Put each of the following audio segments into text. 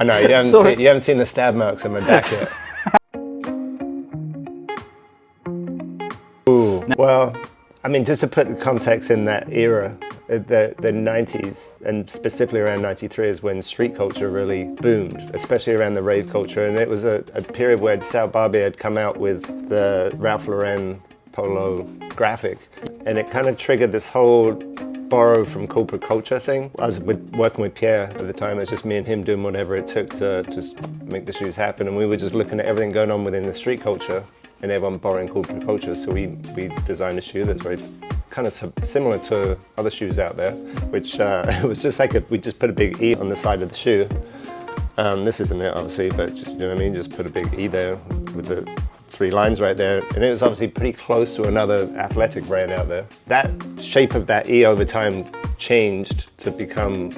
I know, you haven't seen the stab marks on my back yet. Ooh, well, I mean, just to put the context in that era, the 90s, and specifically around 93 is when street culture really boomed, especially around the rave culture. And it was a period where Sal Barbier had come out with the Ralph Lauren polo graphic. And it kind of triggered this whole borrow from corporate culture thing. I was working with Pierre at the time. It was just me and him doing whatever it took to just make the shoes happen. And we were just looking at everything going on within the street culture and everyone borrowing corporate culture. So we designed a shoe that's very kind of similar to other shoes out there, which it was just like we just put a big E on the side of the shoe. This isn't it, obviously, but just, you know what I mean? Just put a big E there with the 3 lines right there. And it was obviously pretty close to another athletic brand out there. That shape of that E over time changed to become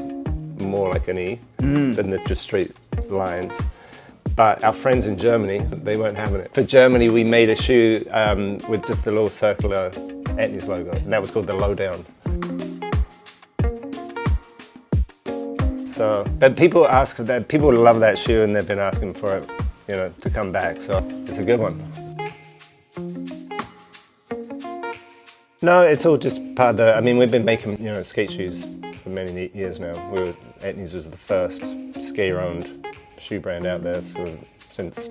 more like an E than the just straight lines. But our friends in Germany, they weren't having it. For Germany, we made a shoe with just a little circular Etnies logo, and that was called the Lowdown. So, but people ask for that, people love that shoe, and they've been asking for it, you know, to come back. So it's a good one. No, it's all just part of the. I mean, we've been making, you know, skate shoes for many years now. Etnies was the first skate-owned shoe brand out there, so since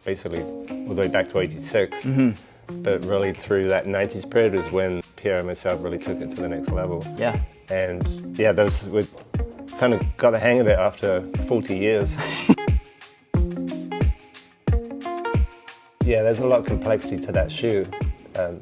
basically all the way back to '86. But really through that 90s period was when Pierre and myself really took it to the next level. Yeah. And yeah, we kind of got the hang of it after 40 years. Yeah, there's a lot of complexity to that shoe.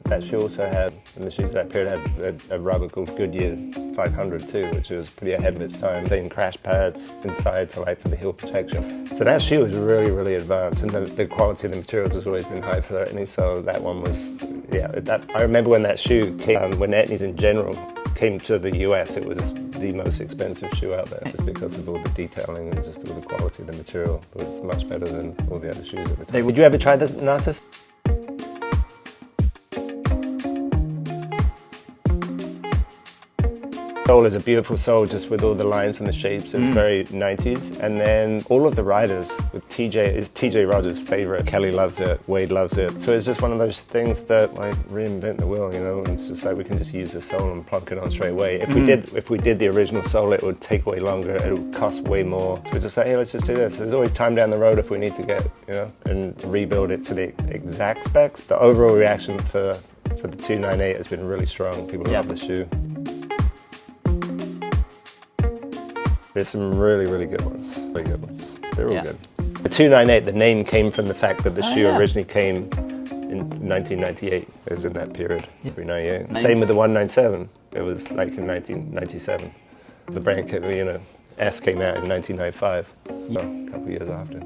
That shoe also had, in the shoes of that period, had a rubber called Goodyear 500 too, which was pretty ahead of its time. Thin crash pads inside to for the heel protection. So that shoe was really, really advanced, and the quality of the materials has always been high for Etnies. So that one was, yeah. I remember when that shoe came, when Etnies in general came to the US, it was the most expensive shoe out there, just because of all the detailing and just all the quality of the material. But it's much better than all the other shoes at the time. Did you ever try the Natas? Sole is a beautiful sole, just with all the lines and the shapes. It's very 90s. And then all of the riders, with TJ Rogers' favorite. Kelly loves it, Wade loves it. So it's just one of those things that like reinvent the wheel, you know. And it's just like we can just use the sole and plunk it on straight away. If we did the original sole, it would take way longer. It would cost way more. So we're just like, hey, let's just do this. There's always time down the road if we need to get, you know, and rebuild it to the exact specs. The overall reaction for the 298 has been really strong. People love the shoe. There's some really, really good ones. Really good ones. They're all good. The 298, the name came from the fact that the shoe originally came in 1998. It was in that period, 398. Same with the 197. It was like in 1997. The brand, you know, S came out in 1995, a couple of years after.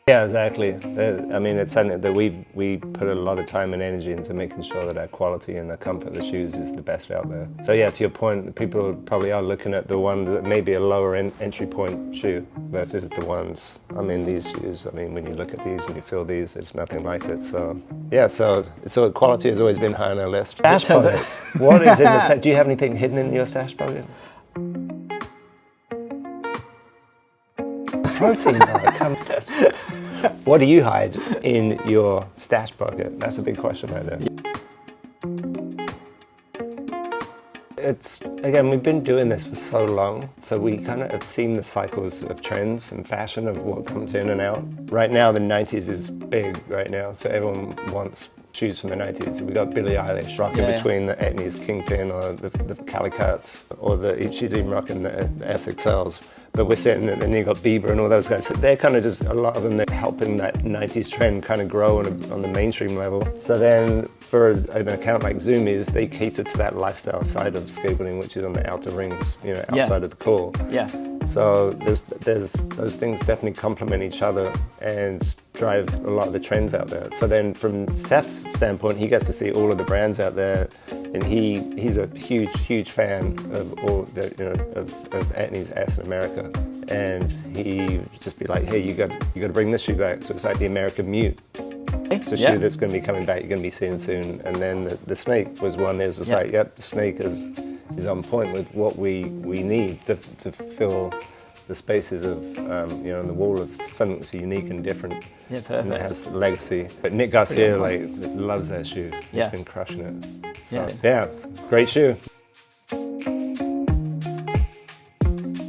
Yeah, exactly. I mean, it's something that we put a lot of time and energy into making sure that our quality and the comfort of the shoes is the best out there. So yeah, to your point, people probably are looking at the one that may be a lower entry point shoe versus the ones, I mean, these shoes, I mean, when you look at these and you feel these, it's nothing like it. So yeah, so quality has always been high on our list. Stash pockets. What is in the stash? Do you have anything hidden in your stash pocket? Protein bar, come on. What do you hide in your stash pocket? That's a big question right there. It's, again, we've been doing this for so long, so we kind of have seen the cycles of trends and fashion of what comes in and out. Right now, the 90s is big right now, so everyone wants shoes from the 90s. We got Billie Eilish rocking between the Etnies Kingpin or the Calicats, or she's even rocking the SXLs. But we're sitting, and then you got Bieber and all those guys. So they're kind of just, a lot of them, they're helping that 90s trend kind of grow on the mainstream level. So then for an account like Zoomies, they cater to that lifestyle side of skateboarding, which is on the outer rings, you know, outside of the core. Yeah. So there's those things definitely complement each other and drive a lot of the trends out there. So then from Seth's standpoint, he gets to see all of the brands out there, and he's a huge fan of all the, you know, of Etnies, S and Emerica. And he just be like, hey, you got to bring this shoe back. So it's like the Emerica Mute. It's a shoe that's going to be coming back, you're going to be seeing soon. And then the Snake was one. There's just like, yep, the Snake is is on point with what we need to fill the spaces of, you know, on the wall of something that's unique and different. Yeah, perfect. And it has legacy. But Nick Garcia loves that shoe. He's been crushing it. So, yeah, it's a great shoe.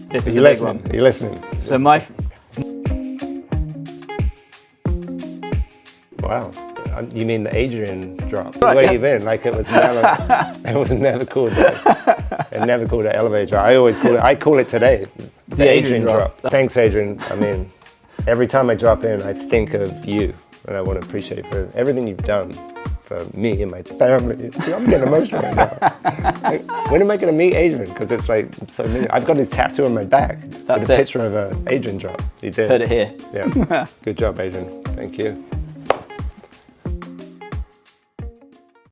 This is Are you listening? Are you listening? So my... Wow. You mean the Adrian drop? Where you been? Like it was never called that. It never called it elevator drop. I always call it, I call it today, the Adrian drop. Thanks, Adrian. I mean, every time I drop in, I think of you, and I want to appreciate for everything you've done for me and my family. I'm getting emotional right now. When am I going to meet Adrian? Because it's like so many. I've got his tattoo on my back with a picture of an Adrian drop. He did. Put it here. Yeah. Good job, Adrian. Thank you.